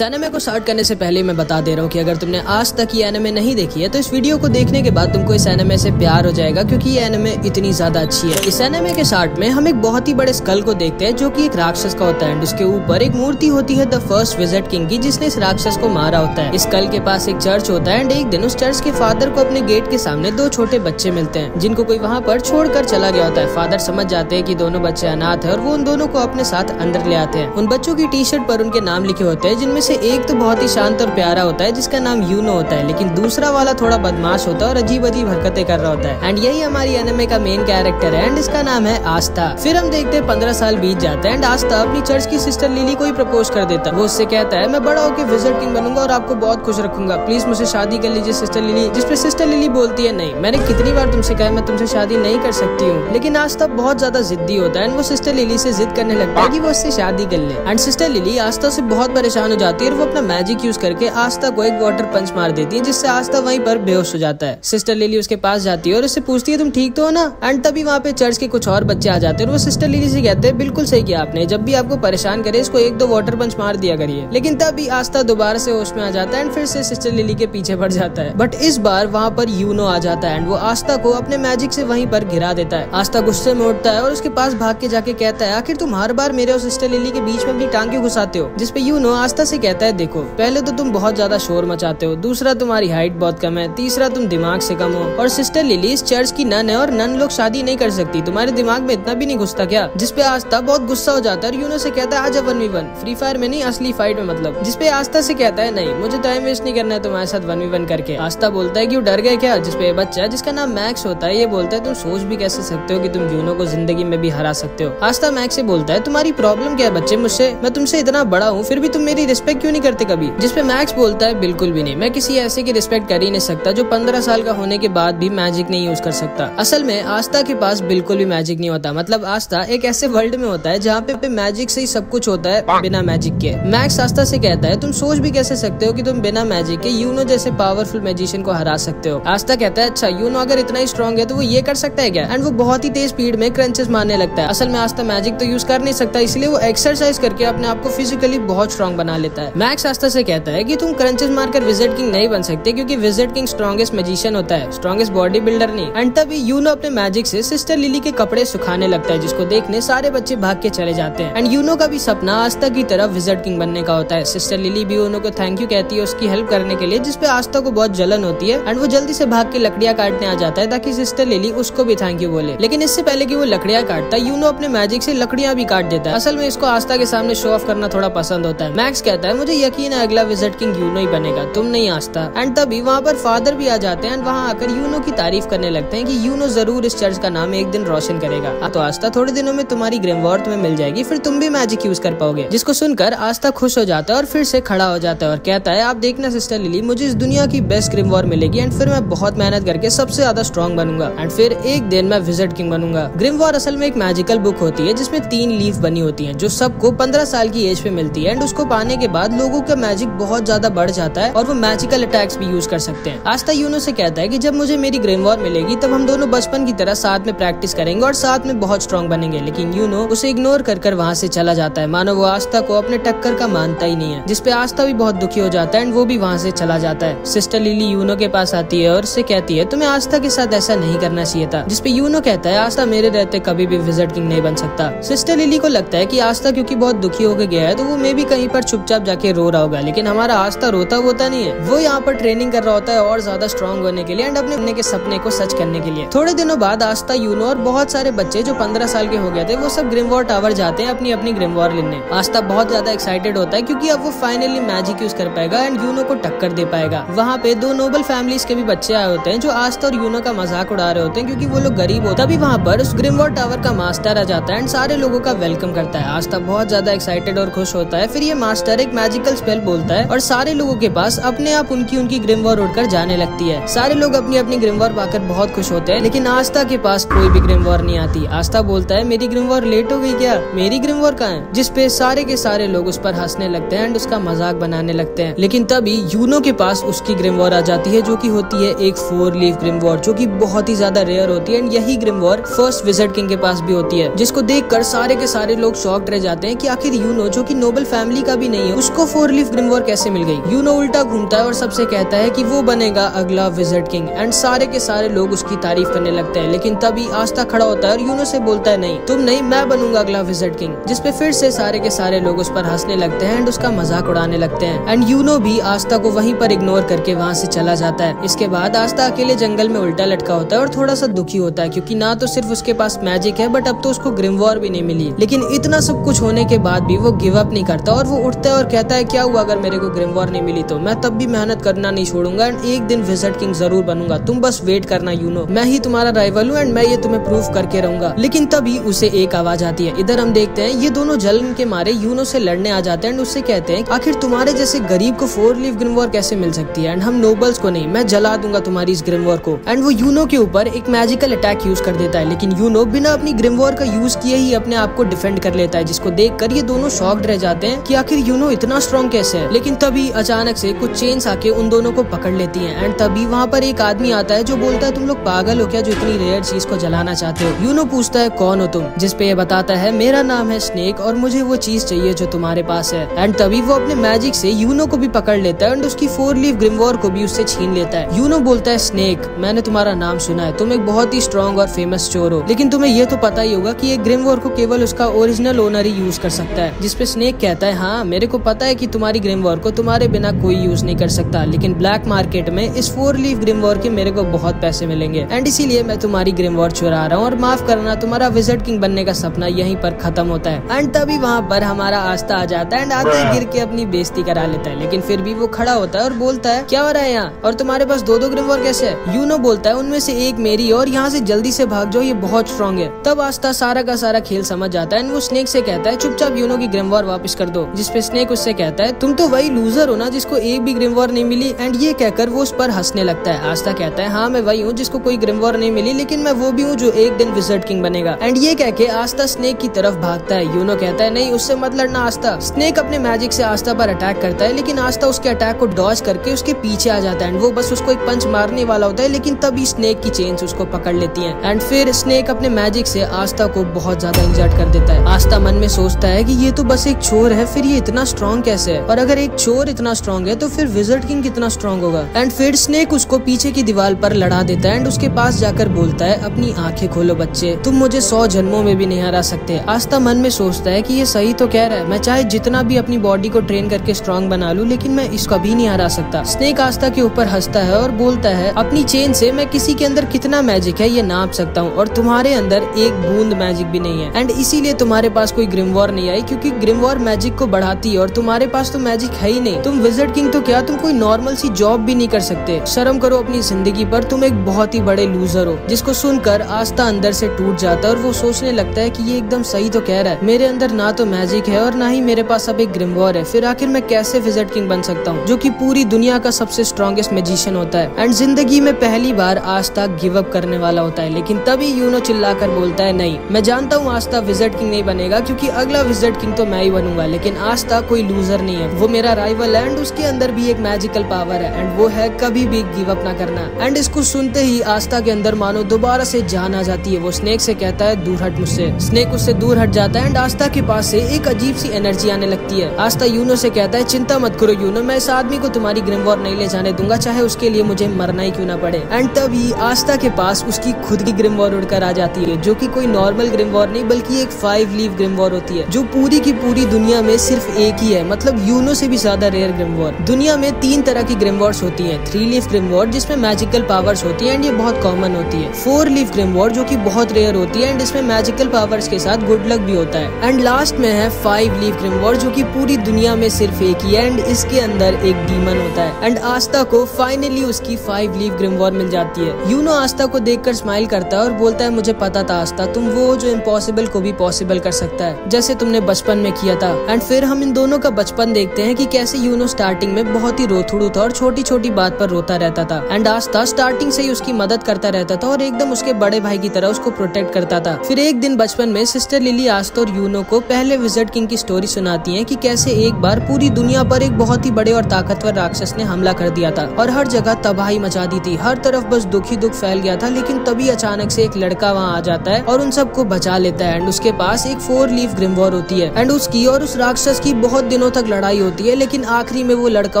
इस एनिमे को स्टार्ट करने से पहले मैं बता दे रहा हूँ कि अगर तुमने आज तक ये एनिमे नहीं देखी है तो इस वीडियो को देखने के बाद तुमको इस एनिमे से प्यार हो जाएगा, क्योंकि ये एनिमे इतनी ज्यादा अच्छी है। इस एनिमे के स्टार्ट में हम एक बहुत ही बड़े स्कल को देखते हैं जो कि एक राक्षस का होता है एंड उसके ऊपर एक मूर्ति होती है द फर्स्ट विजिट किंग की, जिसने इस राक्षस को मारा होता है। इस स्कल के पास एक चर्च होता है एंड एक दिन उस चर्च के फादर को अपने गेट के सामने दो छोटे बच्चे मिलते हैं जिनको कोई वहाँ पर छोड़कर चला गया होता है। फादर समझ जाते हैं कि दोनों बच्चे अनाथ है और वो उन दोनों को अपने साथ अंदर ले आते हैं। उन बच्चों की टी शर्ट पर उनके नाम लिखे होते हैं, जिनमें से एक तो बहुत ही शांत और प्यारा होता है जिसका नाम यूनो होता है, लेकिन दूसरा वाला थोड़ा बदमाश होता है और अजीब अजीब हरकतें कर रहा होता है। एंड यही हमारी एनिमे का मेन कैरेक्टर है एंड इसका नाम है आस्था। फिर हम देखते हैं 15 साल बीत जाते हैं एंड आस्था अपनी चर्च की सिस्टर लिली को ही प्रपोज कर देता है। वो उससे कहता है मैं बड़ा होकर विजिट किंग बनूंगा और आपको बहुत खुश रखूंगा, प्लीज मुझसे शादी कर लीजिए सिस्टर लिली। जिसपे सिस्टर लिली बोलती है नहीं, मैंने कितनी बार तुमसे कहा मैं तुमसे शादी नहीं कर सकती हूँ। लेकिन आस्था बहुत ज्यादा जिद्दी होता है एंड वो सिस्टर लिली से जिद करने लगता है कि वो उससे शादी कर ले। एंड सिस्टर लिली आस्था से बहुत परेशान हो जाती है और वो अपना मैजिक यूज करके आस्था को एक वाटर पंच मार देती है, जिससे आस्था वहीं पर बेहोश हो जाता है। सिस्टर लिली उसके पास जाती है और उससे पूछती है तुम ठीक तो हो ना। एंड तभी वहाँ पे चर्च के कुछ और बच्चे आ जाते हैं और वो सिस्टर लिली से कहते हैं बिल्कुल सही किया आपने, जब भी आपको परेशान करे इसको एक दो वाटर पंच मार दिया करिए। लेकिन तभी आस्था दोबारा से होश में आ जाता है एंड फिर से सिस्टर लिली के पीछे पड़ जाता है। बट इस बार वहाँ पर यूनो आ जाता है एंड वो आस्था को अपने मैजिक से वहीं पर गिरा देता है। आस्था गुस्से में उठता है और उसके पास भाग के जाके कहता है आखिर तुम हर बार मेरे और सिस्टर लिली के बीच में अपनी टांग क्यों घुसाते हो। जिसपे यूनो आस्था से कहता है देखो, पहले तो तुम बहुत ज्यादा शोर मचाते हो, दूसरा तुम्हारी हाइट बहुत कम है, तीसरा तुम दिमाग से कम हो, और सिस्टर लिली इस चर्च की नन है और नन लोग शादी नहीं कर सकती, तुम्हारे दिमाग में इतना भी नहीं घुसता क्या। जिसपे आस्था बहुत गुस्सा हो जाता है और यूनो से कहता है आजा 1v1, फ्री फायर में नहीं असली फाइट में मतलब। जिसपे आस्था से कहता है नहीं, मुझे टाइम वेस्ट नहीं करना है तुम्हारे साथ 1v1 करके। आस्था बोलता है कि वो डर गए क्या। जिसपे बच्चा जिसका नाम मैक्स होता है ये बोलता है तुम सोच भी कैसे सकते हो कि तुम यूनो को जिंदगी में भी हरा सकते हो। आस्था मैक्स से बोलता है तुम्हारी प्रॉब्लम क्या है बच्चे मुझसे, मैं तुमसे इतना बड़ा हूँ फिर भी तुम मेरी रिस्पेक्ट क्यों नहीं करते कभी। जिसपे मैक्स बोलता है बिल्कुल भी नहीं, मैं किसी ऐसे की रिस्पेक्ट कर ही नहीं सकता जो 15 साल का होने के बाद भी मैजिक नहीं यूज कर सकता। असल में आस्था के पास बिल्कुल भी मैजिक नहीं होता, मतलब आस्था एक ऐसे वर्ल्ड में होता है जहाँ पे मैजिक से ही सब कुछ होता है बिना मैजिक के। मैक्स आस्था से कहता है तुम सोच भी कैसे सकते हो कि तुम बिना मैजिक के यूनो जैसे पावरफुल मैजिशियन को हरा सकते हो। आस्था कहता है अच्छा यूनो अगर इतना ही स्ट्रॉन्ग है तो वो ये कर सकता है क्या। एंड वो बहुत ही तेज स्पीड में क्रंचेस मारने लगता है। असल में आस्था मैजिक तो यूज कर नहीं सकता, इसलिए वो एक्सरसाइज करके अपने आप को फिजिकली बहुत स्ट्रॉन्ग बना लेता है। मैक्स आस्था से कहता है कि तुम क्रंचेस मारकर विजिट किंग नहीं बन सकते, क्योंकि विजिट किंग स्ट्रॉन्गेस्ट मैजिशियन होता है, स्ट्रॉन्गेस्ट बॉडी बिल्डर नहीं। एंड तभी यूनो अपने मैजिक से सिस्टर लिली के कपड़े सुखाने लगता है, जिसको देखने सारे बच्चे भाग के चले जाते हैं। एंड यूनो का भी सपना आस्था की तरह विजिट किंग बनने का होता है। सिस्टर लिली भी यूनो को थैंक यू कहती है उसकी हेल्प करने के लिए, जिसपे आस्था को बहुत जलन होती है एंड वो जल्दी से भाग के लकड़ियां काटने आ जाता है ताकि सिस्टर लिली उसको भी थैंक यू बोले। लेकिन इससे पहले कि वो लकड़ियां काटता है यूनो अपने मैजिक से लकड़ियां भी काट देता है। असल में इसको आस्था के सामने शो ऑफ करना थोड़ा पसंद होता है। मैक्स कहता है मुझे यकीन है अगला विजिट किंग यूनो ही बनेगा, तुम नहीं आस्था। एंड तभी वहाँ पर फादर भी आ जाते हैं एंड वहाँ आकर यूनो की तारीफ करने लगते हैं कि यूनो जरूर इस चर्च का नाम एक दिन रोशन करेगा। तो आस्था थोड़े दिनों में तुम्हारी ग्रिमवॉर तुम्हें मिल जाएगी, फिर तुम भी मैजिक यूज कर पाओगे। जिसको सुनकर आस्था खुश हो जाता है और फिर से खड़ा हो जाता है और कहता है आप देखना सिस्टर लिली, मुझे इस दुनिया की बेस्ट ग्रिमवॉर मिलेगी एंड फिर मैं बहुत मेहनत करके सबसे ज्यादा स्ट्रॉन्ग बनूंगा एंड फिर एक दिन मैं विजिट किंग बनूंगा। ग्रिमवॉर असल में एक मैजिकल बुक होती है जिसमें 3 लीफ बनी होती है जो सबको 15 साल की एज पे मिलती है एंड उसको पाने के बाद लोगों का मैजिक बहुत ज्यादा बढ़ जाता है और वो मैजिकल अटैक्स भी यूज कर सकते हैं। आस्था यूनो से कहता है कि जब मुझे मेरी ग्रिमवॉर मिलेगी तब हम दोनों बचपन की तरह साथ में प्रैक्टिस करेंगे और साथ में बहुत स्ट्रॉन्ग बनेंगे। लेकिन यूनो उसे इग्नोर कर वहाँ से चला जाता है, मानो वो आस्था को अपने टक्कर का मानता ही नहीं है। जिसपे आस्था भी बहुत दुखी हो जाता है एंड वो भी वहाँ से चला जाता है। सिस्टर लिली यूनो के पास आती है और उससे कहती है तुम्हें आस्था के साथ ऐसा नहीं करना चाहिए था। जिसपे यूनो कहता है आस्था मेरे रहते कभी भी विजिट किंग नहीं बन सकता। सिस्टर लिली को लगता है कि आस्था क्योंकि बहुत दुखी होकर गया है तो वो मे भी कहीं पर चुपचाप जाके रो रहा होगा, लेकिन हमारा आस्था रोता होता नहीं है, वो यहाँ पर ट्रेनिंग कर रहा होता है और ज्यादा स्ट्रॉन्ग होने के लिए एंड अपने के सपने को सच करने के लिए। थोड़े दिनों बाद आस्था यूनो और बहुत सारे बच्चे जो 15 साल के हो गए थे वो सब ग्रिमवॉर टावर जाते हैं अपनी अपनी ग्रिमवॉर लेने। आस्था बहुत ज्यादा एक्साइटेड होता है क्योंकि अब वो फाइनली मैजिक यूज कर पाएगा एंड यूनो को टक्कर दे पाएगा। वहाँ पे 2 नोबल फैमिलीज के भी बच्चे आए होते हैं जो आस्था और यूनो का मजाक उड़ा रहे होते हैं क्योंकि वो लोग गरीब होते हैं। तभी वहाँ पर उस ग्रिमवॉर टावर का मास्टर आ जाता है एंड सारे लोगों का वेलकम करता है। आस्था बहुत ज्यादा एक्साइटेड और खुश होता है। फिर ये मास्टर एक मैजिकल स्पेल बोलता है और सारे लोगों के पास अपने आप उनकी ग्रिमवॉर उड़कर जाने लगती है। सारे लोग अपनी अपनी ग्रिमवॉर पाकर बहुत खुश होते हैं, लेकिन आस्था के पास कोई भी ग्रिमवॉर नहीं आती। आस्था बोलता है मेरी ग्रिमवॉर लेट हो गई क्या, मेरी ग्रिमवॉर कहाँ है। जिसपे सारे के सारे लोग उस पर हंसने लगते हैं एंड उसका मजाक बनाने लगते हैं। लेकिन तभी यूनो के पास उसकी ग्रिमवॉर आ जाती है जो कि होती है एक 4 लीफ ग्रिमवॉर, जो कि बहुत ही ज्यादा रेयर होती है एंड यही ग्रिमवॉर फर्स्ट विजिट किंग के पास भी होती है। जिसको देखकर सारे के सारे लोग शॉक्ड रह जाते हैं कि आखिर यूनो जो कि नोबल फैमिली का भी नहीं है उस उसको 4 लीफ ग्रिमवॉर कैसे मिल गई। यूनो उल्टा घूमता है और सबसे कहता है कि वो बनेगा अगला विज़र्ड किंग एंड सारे के सारे लोग उसकी तारीफ करने लगते हैं। लेकिन तभी आस्था खड़ा होता है और यूनो से बोलता है नहीं तुम नहीं, मैं बनूंगा अगला विज़र्ड किंग, जिसपे फिर से सारे के सारे लोग उस पर हंसने लगते हैं एंड उसका मजाक उड़ाने लगते हैं। एंड यूनो भी आस्था को वहीं पर इग्नोर करके वहाँ से चला जाता है। इसके बाद आस्था अकेले जंगल में उल्टा लटका होता है और थोड़ा सा दुखी होता है क्योंकि ना तो सिर्फ उसके पास मैजिक है बट अब तो उसको ग्रिमवॉर भी नहीं मिली। लेकिन इतना सब कुछ होने के बाद भी वो गिव अप नहीं करता और वो उठता है और कहता है क्या हुआ अगर मेरे को ग्रिमवॉर नहीं मिली तो मैं तब भी मेहनत करना नहीं छोड़ूंगा एंड एक दिन विज़र्ड किंग जरूर बनूंगा, तुम बस वेट करना यूनो, मैं ही तुम्हारा राइवल हूँ एंड मैं ये तुम्हें प्रूव करके रहूंगा। लेकिन तभी उसे एक आवाज आती है। इधर हम देखते हैं ये दोनों जलन के मारे यूनो से लड़ने आ जाते हैं एंड उससे कहते हैं आखिर तुम्हारे जैसे गरीब को 4 लीफ ग्रिमवॉर कैसे मिल सकती है एंड हम नोबल्स को नहीं, मैं जला दूंगा तुम्हारी इस ग्रिमवॉर को। एंड वो यूनो के ऊपर एक मैजिकल अटैक यूज कर देता है लेकिन यूनो बिना अपनी ग्रिमवॉर का यूज किए ही अपने आप को डिफेंड कर लेता है, जिसको देखकर ये दोनों शॉक्ड रह जाते हैं कि आखिर यूनो इतना स्ट्रॉन्ग कैसे है। लेकिन तभी अचानक से कुछ चेन्स आके उन दोनों को पकड़ लेती हैं एंड तभी वहाँ पर एक आदमी आता है जो बोलता है तुम लोग पागल हो क्या जो इतनी रेयर चीज को जलाना चाहते हो। यूनो पूछता है कौन हो तुम, जिसपे ये बताता है मेरा नाम है स्नेक और मुझे वो चीज चाहिए जो तुम्हारे पास है। एंड तभी वो अपने मैजिक से यूनो को भी पकड़ लेता है एंड उसकी 4 लीफ ग्रिमवॉर को भी उससे छीन लेता है। यूनो बोलता है स्नेक मैंने तुम्हारा नाम सुना है, तुम एक बहुत ही स्ट्रॉन्ग और फेमस चोर हो, लेकिन तुम्हें ये तो पता ही होगा कि एक ग्रिमवॉर को केवल उसका ओरिजिनल ओनर ही यूज कर सकता है। जिसपे स्नेक कहता है हाँ मेरे को पता है कि तुम्हारी ग्रिमवॉर को तुम्हारे बिना कोई यूज नहीं कर सकता, लेकिन ब्लैक मार्केट में इस 4 लीफ ग्रिमवॉर के मेरे को बहुत पैसे मिलेंगे एंड इसीलिए मैं तुम्हारी ग्रिमवॉर चुरा रहा हूँ और माफ करना तुम्हारा विज़र्ड किंग बनने का सपना यहीं पर खत्म होता है। एंड तभी वहाँ पर हमारा आस्था आ जाता है एंड आते ही गिर के अपनी बेइज्जती करा लेता है, लेकिन फिर भी वो खड़ा होता है और बोलता है क्या हो रहा है यहाँ और तुम्हारे पास 2-2 ग्रिमवॉर कैसे है। यूनो बोलता है उनमें से एक मेरी और यहाँ से जल्दी से भाग जाओ, ये बहुत स्ट्रॉन्ग है। तब आस्था सारा का सारा खेल समझ जाता है एंड वो स्नेक से कहता है चुपचाप यूनो की ग्रिमवॉर वापस कर दो, जिसपे स्नेक उससे कहता है तुम तो वही लूजर हो ना जिसको एक भी ग्रिमवॉर नहीं मिली। एंड ये कहकर वो उस पर हंसने लगता है। आस्था कहता है हाँ मैं वही हूँ जिसको कोई ग्रिमवॉर नहीं मिली, लेकिन मैं वो भी हूँ जो एक दिन विज़र्ड किंग बनेगा। एंड ये कह के आस्था स्नेक की तरफ भागता है। यूनो कहता है नहीं उससे मत लड़ना आस्था। स्नेक अपने मैजिक से आस्था पर अटैक करता है लेकिन आस्था उसके अटैक को डॉज करके उसके पीछे आ जाता है एंड वो बस उसको एक पंच मारने वाला होता है, लेकिन तभी स्नेक की चेन्स उसको पकड़ लेती हैं एंड फिर स्नेक अपने मैजिक से आस्था को बहुत ज्यादा इंजर्ड कर देता है। आस्था मन में सोचता है कि ये तो बस एक चोर है, फिर ये इतना स्ट्रॉन्ग कैसे है, और अगर एक चोर इतना स्ट्रॉन्ग है तो फिर विज़र्ड किंग कितना स्ट्रॉन्ग होगा। एंड फिर स्नेक उसको पीछे की दीवार पर लड़ा देता है एंड उसके पास जाकर बोलता है अपनी आंखें खोलो बच्चे, तुम मुझे 100 जन्मों में भी नहीं हरा सकते। आस्था मन में सोचता है कि ये सही तो कह रहा है, मैं चाहे जितना भी अपनी बॉडी को ट्रेन करके स्ट्रॉन्ग बना लूं लेकिन मैं इसको भी नहीं हरा सकता। स्नेक आस्था के ऊपर हंसता है और बोलता है अपनी चेन से मैं किसी के अंदर कितना मैजिक है ये नाप सकता हूँ और तुम्हारे अंदर एक बूंद मैजिक भी नहीं है एंड इसीलिए तुम्हारे पास कोई ग्रिमवॉर नहीं आई, क्योंकि ग्रिमवॉर मैजिक को बढ़ाती है और तुम्हारे पास तो मैजिक है ही नहीं। तुम विज़र्ड किंग तो क्या, तुम कोई नॉर्मल सी जॉब भी नहीं कर सकते। शर्म करो अपनी जिंदगी पर, तुम एक बहुत ही बड़े लूजर हो। जिसको सुनकर आस्था अंदर से टूट जाता है और वो सोचने लगता है कि ये एकदम सही तो कह रहा है, मेरे अंदर ना तो मैजिक है और ना ही मेरे पास अब एक ग्रिमवॉर है, फिर आखिर मैं कैसे विज़र्ड किंग बन सकता हूँ जो कि पूरी दुनिया का सबसे स्ट्रॉन्गेस्ट मैजिशियन होता है। एंड जिंदगी में पहली बार आस्था गिव अप करने वाला होता है, लेकिन तभी यूनो चिल्लाकर बोलता है नहीं, मैं जानता हूँ आस्था विज़र्ड किंग नहीं बनेगा क्योंकि अगला विज़र्ड किंग तो मैं ही बनूंगा, लेकिन आस्था कोई लूजर नहीं है, वो मेरा राइवल है एंड उसके अंदर भी एक मैजिकल पावर है एंड वो है कभी भी गिव अप ना करना। एंड इसको सुनते ही आस्था के अंदर मानो दोबारा से जान आ जाती है। वो स्नेक से कहता है दूर हट मुझसे। स्नेक उससे दूर हट जाता है एंड आस्था के पास से एक अजीब सी एनर्जी आने लगती है। आस्था यूनो से कहता है चिंता मत करो यूनो, मैं इस आदमी को तुम्हारी ग्रिमवॉर नहीं ले जाने दूंगा, चाहे उसके लिए मुझे मरना ही क्यों ना पड़े। एंड तभी आस्था के पास उसकी खुद की ग्रिमवॉर उड़कर आ जाती है, जो कि कोई नॉर्मल ग्रिमवॉर नहीं बल्कि एक 5 लीफ ग्रिमवॉर होती है, जो पूरी की पूरी दुनिया में सिर्फ एक ही है, मतलब यूनो से भी ज्यादा रेयर ग्रिमवॉर। दुनिया में 3 तरह की ग्रिमवॉर्स होती हैं। 3 लीफ ग्रिमवॉर जिसमें मैजिकल पावर्स होती है एंड ये बहुत कॉमन होती है। 4 लीफ ग्रिमवॉर जो कि बहुत रेयर होती है एंड इसमें मैजिकल पावर्स के साथ गुड लक भी होता है। एंड लास्ट में है 5 लीफ ग्रिमवॉर जो कि पूरी दुनिया में सिर्फ एक ही है एंड इसके अंदर एक डीमन होता है। एंड आस्था को फाइनली उसकी 5 लीफ ग्रिमवॉर मिल जाती है। यूनो आस्था को देखकर स्माइल करता है और बोलता है मुझे पता था आस्था, तुम वो जो इम्पॉसिबल को भी पॉसिबल कर सकता है, जैसे तुमने बचपन में किया था। एंड फिर हम इन दोनों का बचपन देखते हैं कि कैसे यूनो स्टार्टिंग में बहुत ही रोथड़ू था और छोटी छोटी बात पर रोता रहता था एंड आस्था स्टार्टिंग से ही उसकी मदद करता रहता था और एकदम उसके बड़े भाई की तरह उसको प्रोटेक्ट करता था। फिर एक दिन बचपन में सिस्टर लिली आस्था और यूनो को पहले विज़र्ड किंग की स्टोरी सुनाती है कि कैसे एक बार पूरी दुनिया पर एक बहुत ही बड़े और ताकतवर राक्षस ने हमला कर दिया था और हर जगह तबाही मचा दी थी, हर तरफ बस दुख ही दुख फैल गया था। लेकिन तभी अचानक से एक लड़का वहाँ आ जाता है और उन सबको बचा लेता है एंड उसके पास एक 4 लीफ ग्रिमवॉर होती है एंड उसकी और उस राक्षस की बहुत दिनों तक लड़ाई होती है, लेकिन आखिरी में वो लड़का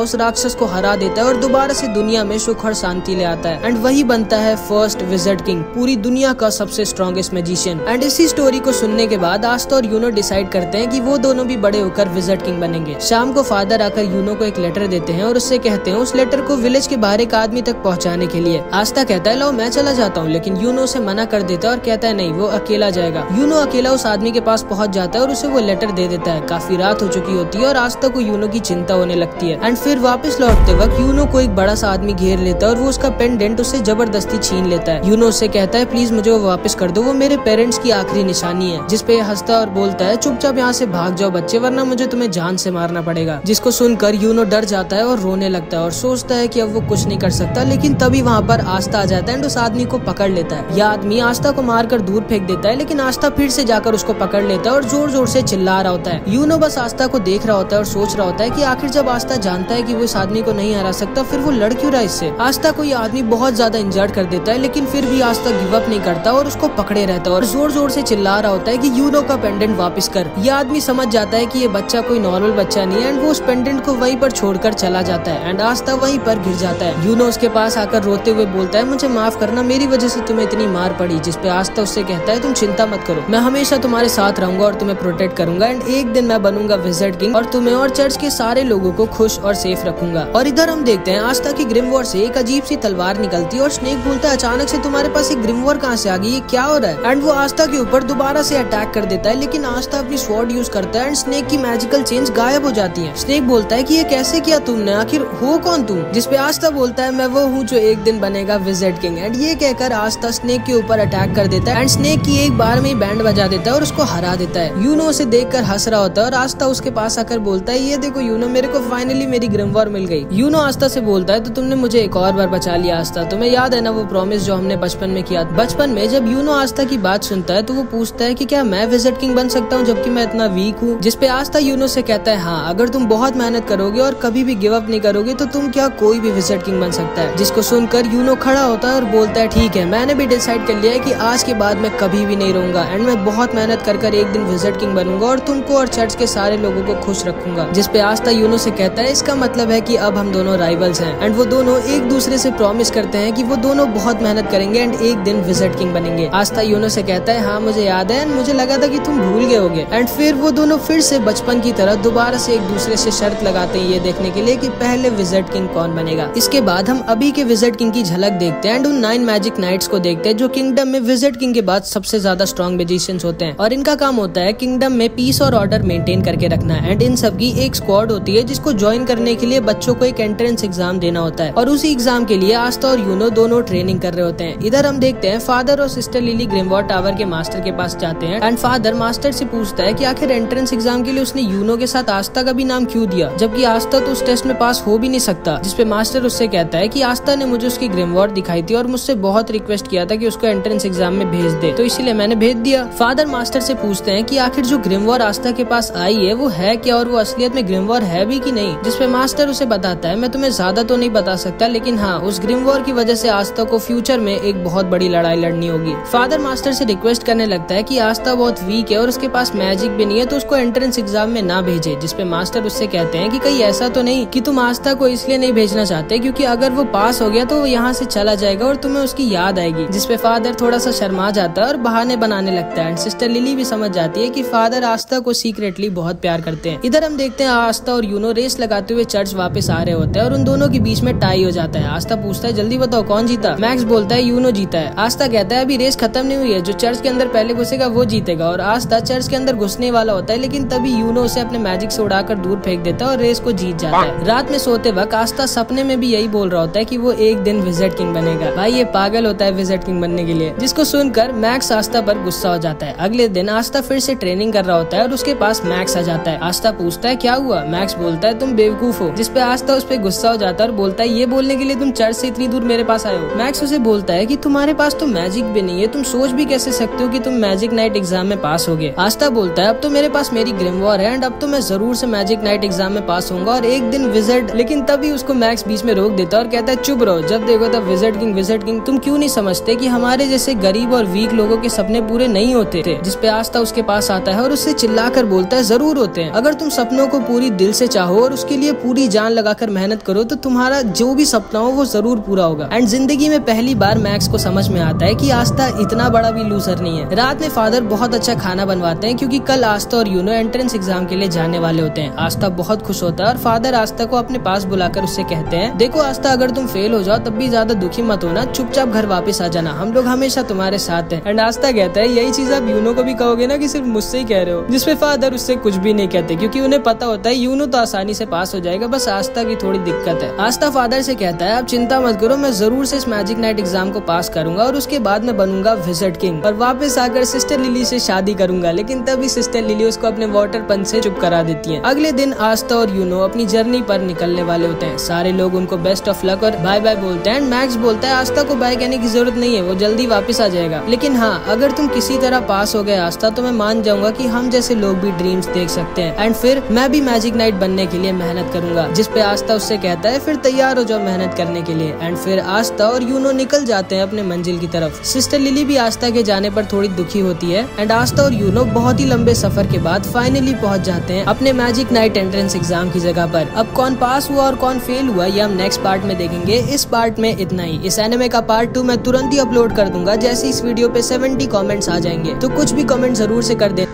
उस राक्षस को हरा देता है और दोबारा से दुनिया में सुख और शांति ले आता है। एंड वही बनता है फर्स्ट विज़र्ड किंग, पूरी दुनिया का सबसे स्ट्रॉन्गेस्ट मैजिशियन। एंड इसी स्टोरी को सुनने के बाद आस्था और यूनो डिसाइड करते हैं कि वो दोनों भी बड़े होकर विज़र्ड किंग बनेंगे। शाम को फादर आकर यूनो को एक लेटर देते हैं और उससे कहते हैं उस लेटर को विलेज के बाहर एक आदमी तक पहुँचाने के लिए। आस्था कहता है लो मैं चला जाता हूँ, लेकिन यूनो उसे मना कर देता है और कहता है नहीं, वो अकेला जाएगा। यूनो अकेला उस आदमी के पास पहुँच जाता है और उसे वो लेटर दे देता है। काफी रात हो चुकी होती है और आस्था को यूनो की चिंता होने लगती है। एंड फिर वापस लौटते वक्त यूनो को एक बड़ा सा आदमी घेर लेता है और वो उसका पेंडेंट उससे जबरदस्ती छीन लेता है। यूनो उससे कहता है प्लीज मुझे वो वापस कर दो, वो मेरे पेरेंट्स की आखिरी निशानी है। जिसपे हंसता और बोलता है चुपचाप यहाँ से भाग जाओ बच्चे, वरना मुझे तुम्हें जान से मारना पड़ेगा। जिसको सुनकर यूनो डर जाता है और रोने लगता है और सोचता है कि अब वो कुछ नहीं कर सकता। लेकिन तभी वहाँ पर आस्था आ जाता है एंड उस आदमी को पकड़ लेता है। यह आदमी आस्था को मारकर दूर फेंक देता है, लेकिन आस्था फिर से जाकर उसको पकड़ लेता है और जोर जोर से चिल्ला रहा होता है। यूनो बस आस्था को देख रहा होता है और सोच रहा होता है कि आखिर जब आस्था जानता है कि वो इस आदमी को नहीं हरा सकता, फिर वो लड़ क्यों रहा इससे। आस्था को ये आदमी बहुत ज्यादा इंजर्ड कर देता है, लेकिन फिर भी आस्था गिव अप नहीं करता और उसको पकड़े रहता है और जोर जोर से चिल्ला रहा होता है कि यूनो का पेंडेंट वापस कर। यह आदमी समझ जाता है कि ये बच्चा कोई नॉर्मल बच्चा नहीं है एंड वो उस पेंडेंट को वहीं पर छोड़कर चला जाता है एंड आस्था वहीं पर गिर जाता है। यूनो उसके पास आकर रोते हुए बोलता है मुझे माफ करना, मेरी वजह से तुम्हें इतनी मार पड़ी। जिसपे आस्था उससे कहता है तुम चिंता मत करो, मैं हमेशा तुम्हारे साथ रहूंगा और तुम्हें प्रोटेक्ट करूंगा एंड एक दिन मैं बनूंगा विज़र्ड किंग और तुम्हें और चर्च के सारे लोगों को खुश और सेफ रखूंगा। और इधर हम देखते हैं आस्था की ग्रिमवॉर से एक अजीब सी तलवार निकलती है और स्नेक बोलता है अचानक से तुम्हारे पास एक ग्रिमवॉर कहाँ से आ गई, ये क्या हो रहा है। एंड वो आस्था के ऊपर दोबारा से अटैक कर देता है, लेकिन आस्था अपनी स्वॉर्ड यूज करता है एंड स्नेक की मैजिकल चेंज गायब हो जाती है। स्नेक बोलता है कि ये कैसे किया तुमने, आखिर हो कौन तुम। जिसपे आस्था बोलता है मैं वो हूँ जो एक दिन बनेगा विज़र्ड किंग। एंड ये कहकर आस्था स्नेक के ऊपर अटैक कर देता है एंड स्नेक की एक बार में बैंड बजा देता है और उसको हरा देता है। यूनो उसे देखकर हंस रहा होता है और आस्था उसके पास आकर बोलता है ये देखो यूनो, मेरे को फाइनली मेरी ग्रिमवॉर मिल गई। यूनो आस्था से बोलता है तो तुमने मुझे एक और बार बचा लिया आस्था, तुम्हें याद है ना वो प्रॉमिस जो हमने बचपन में किया। बचपन में जब यूनो आस्था की बात सुनता है तो वो पूछता है कि क्या मैं विज़र्ड किंग बन सकता हूँ जबकि मैं इतना वीक हूँ। जिसपे आस्था यूनो से कहता है हाँ, अगर तुम बहुत मेहनत करोगे और कभी भी गिव अप नहीं करोगे तो तुम क्या कोई भी विज़र्ड किंग बन सकता है। जिसको सुनकर यूनो खड़ा होता है और बोलता है ठीक है, मैंने भी डिसाइड कर लिया है कि आज के बाद मैं कभी भी नहीं रहूंगा एंड मैं बहुत मेहनत कर एक दिन विज़र्ड किंग बनूंगा और तुमको और चर्च के सारे लोगों को खुश रखूंगा। जिसपे आस्था यूनो से कहता है इसका मतलब है कि अब हम दोनों राइवल्स हैं। एंड वो दोनों एक दूसरे से प्रॉमिस करते हैं कि वो दोनों बहुत मेहनत करेंगे एंड एक दिन विज़र्ड किंग बनेंगे। आस्था यूनो से कहता है हाँ मुझे याद है एंड मुझे लगा था कि तुम भूल गए होगे। एंड फिर वो दोनों फिर से बचपन की तरह दोबारा से एक दूसरे से शर्त लगाते हैं ये देखने के लिए कि पहले विज़र्ड किंग कौन बनेगा। इसके बाद हम अभी के विज़र्ड किंग की झलक देखते हैं एंड उन 9 मैजिक नाइट्स को देखते हैं जो किंगडम में विज़र्ड किंग के बाद सबसे ज्यादा स्ट्रॉन्ग मैजिशियंस होते हैं और इनका काम होता है किंगडम में पीस और ऑर्डर मेंटेन करके रखना। एंड इन सब की एक स्क्वाड होती है जिसको ज्वाइन करने के लिए बच्चों को एक एंट्रेंस एग्जाम देना होता है और उसी एग्जाम के लिए आस्था और यूनो दोनों ट्रेनिंग कर रहे होते हैं। इधर हम देखते हैं फादर और सिस्टर लिली ग्रिमवॉर टावर के मास्टर के पास जाते हैं एंड फादर मास्टर से पूछता है कि आखिर एंट्रेंस एग्जाम के लिए उसने यूनो के साथ आस्था का भी नाम क्यों दिया, जबकि आस्था तो उस टेस्ट में पास हो भी नहीं सकता। जिसपे मास्टर उससे कहता है कि आस्था ने मुझे उसकी ग्रिमवॉर दिखाई थी और मुझसे बहुत रिक्वेस्ट किया था कि उसको एंट्रेंस एग्जाम में भेज दे, तो इसीलिए मैंने भेज दिया। फादर मास्टर से पूछते हैं कि आखिर जो ग्रिमवॉर आस्था के पास आई है वो है क्या और वो असलियत में ग्रिमवॉर है भी कि नहीं। जिसपे मास्टर उसे बताता है मैं तुम्हें ज्यादा तो नहीं बता सकता, लेकिन हाँ उस ग्रिमवॉर की वजह से आस्था को फ्यूचर में एक बहुत बड़ी लड़ाई लड़नी होगी। फादर मास्टर से रिक्वेस्ट करने लगता है कि आस्था बहुत वीक है और उसके पास मैजिक भी नहीं है तो उसको एंट्रेंस एग्जाम में ना भेजे। जिसपे मास्टर उससे कहते हैं कि कहीं ऐसा तो नहीं कि तुम आस्था को इसलिए नहीं भेजना चाहते क्योंकि अगर वो पास हो गया तो वो यहाँ से चला जाएगा और तुम्हें उसकी याद आएगी। जिसपे फादर थोड़ा सा शर्मा जाता है और बहाने बनाने लगता है एंड सिस्टर लिली भी समझ जाती है कि फादर आस्था को सीक्रेटली बहुत प्यार करते हैं। इधर हम देखते हैं आस्था और यूनो रेस लगाते हुए चर्च वापस आ रहे होते हैं और उन दोनों के बीच में टाई हो जाता है। आस्था पूछता है जल्दी बताओ कौन जीता। मैक्स बोलता है यूनो जीता है। आस्था कहता है अभी रेस खत्म नहीं हुई है, जो चर्च के अंदर पहले घुसेगा वो जीतेगा। और आस्था चर्च के अंदर घुसने वाला होता है, लेकिन तभी यूनो उसे अपने मैजिक से उड़ाकर दूर फेंक देता है और रेस को जीत जाता है। रात में सोते वक्त आस्था सपने में भी यही बोल रहा होता है कि वो एक दिन विज़र्ड किंग बनेगा। भाई ये पागल होता है विज़र्ड किंग बनने के लिए। जिसको सुनकर मैक्स आस्था पर गुस्सा हो जाता है। अगले दिन आस्था फिर से ट्रेनिंग कर रहा होता है और उसके पास मैक्स आ जाता है। आस्था पूछता है क्या हुआ। मैक्स बोलता है तुम बेवकूफ हो। जिसपे आस्था उस पर गुस्सा हो जाता है और बोलता है ये बोलने के लिए तुम चर्च से इतनी दूर मेरे पास आए हो। मैक्स उसे बोलता है कि तुम्हारे पास तो मैजिक भी नहीं है, तुम सोच भी कैसे सकते हो कि तुम मैजिक नाइट एग्जाम में पास होगे। आस्था बोलता है अब तो मेरे पास मेरी ग्रिमवॉर है एंड अब तो मैं जरूर से मैजिक नाइट एग्जाम में पास होऊंगा और एक दिन विज़र्ड। लेकिन तभी उसको मैक्स बीच में रोक देता है और कहता है चुप रहो, जब देखो तब विज़र्ड किंग। तुम क्यों नहीं समझते कि हमारे जैसे गरीब और वीक लोगों के सपने पूरे नहीं होते थे। जिसपे आस्था उसके पास आता है और उससे चिल्लाकर बोलता है जरूर होते हैं। अगर तुम सपनों को पूरी दिल से चाहो और उसके लिए पूरी जान लगाकर मेहनत करो तो तुम्हारा जो भी सपना हो वो जरूर पूरा होगा। एंड जिंदगी में पहली बार मैक्स को समझ में आता है कि आस्था इतना बड़ा भी लूजर नहीं है। रात में फादर बहुत अच्छा खाना बनवाते हैं क्योंकि कल आस्था और यूनो एंट्रेंस एग्जाम के लिए जाने वाले होते हैं। आस्था बहुत खुश होता है और फादर आस्था को अपने पास बुलाकर उससे कहते हैं, देखो आस्था, अगर तुम फेल हो जाओ तब भी ज्यादा दुखी मत होना, चुपचाप घर वापस आ जाना, हम लोग हमेशा तुम्हारे साथ हैं। एंड आस्था कहता है, यही चीज आप यूनो को भी कहोगे ना कि सिर्फ मुझसे ही कह रहे हो? जिसपे फादर उससे कुछ भी नहीं कहते क्योंकि उन्हें पता होता है यूनो तो आसानी से पास हो जाएगा, बस आस्था की थोड़ी दिक्कत है। आस्था फादर से कहता है, आप चिंता मत करो, मैं जरूर से इस मैजिक नाइट एग्जाम को पास करूंगा और उसके बाद मैं बनूंगा विज़र्ड किंग और वापस आकर सिस्टर लिली से शादी करूंगा। लेकिन तभी सिस्टर लिली उसको अपने वाटर पंच से चुप करा देती है। अगले दिन आस्था और यूनो अपनी जर्नी पर निकलने वाले होते हैं। सारे लोग उनको बेस्ट ऑफ लक और बाय बाय बोलते हैं। मैक्स बोलता है, आस्था को बाय कहने की जरूरत नहीं है, वो जल्दी वापस आ जाएगा। लेकिन हाँ, अगर तुम किसी तरह पास हो गए आस्था तो मैं मान जाऊंगा कि हम जैसे लोग भी ड्रीम्स देख सकते हैं एंड फिर मैं भी मैजिक नाइट बनने के लिए मेहनत करूंगा। जिसपे आस्था उससे कहता है, फिर तैयार हो जाओ मेहनत करने के लिए। एंड फिर आस्था और यूनो निकल जाते हैं अपने मंजिल की तरफ। सिस्टर लिली भी आस्था के जाने पर थोड़ी दुखी होती है एंड आस्था और यूनो बहुत ही लंबे सफर के बाद फाइनली पहुंच जाते हैं अपने मैजिक नाइट एंट्रेंस एग्जाम की जगह पर। अब कौन पास हुआ और कौन फेल हुआ ये हम नेक्स्ट पार्ट में देखेंगे। इस पार्ट में इतना ही। इस एनिमे का पार्ट 2 मैं तुरंत ही अपलोड कर दूंगा जैसे इस वीडियो पे 70 कमेंट्स आ जाएंगे, तो कुछ भी कमेंट जरूर से कर दे।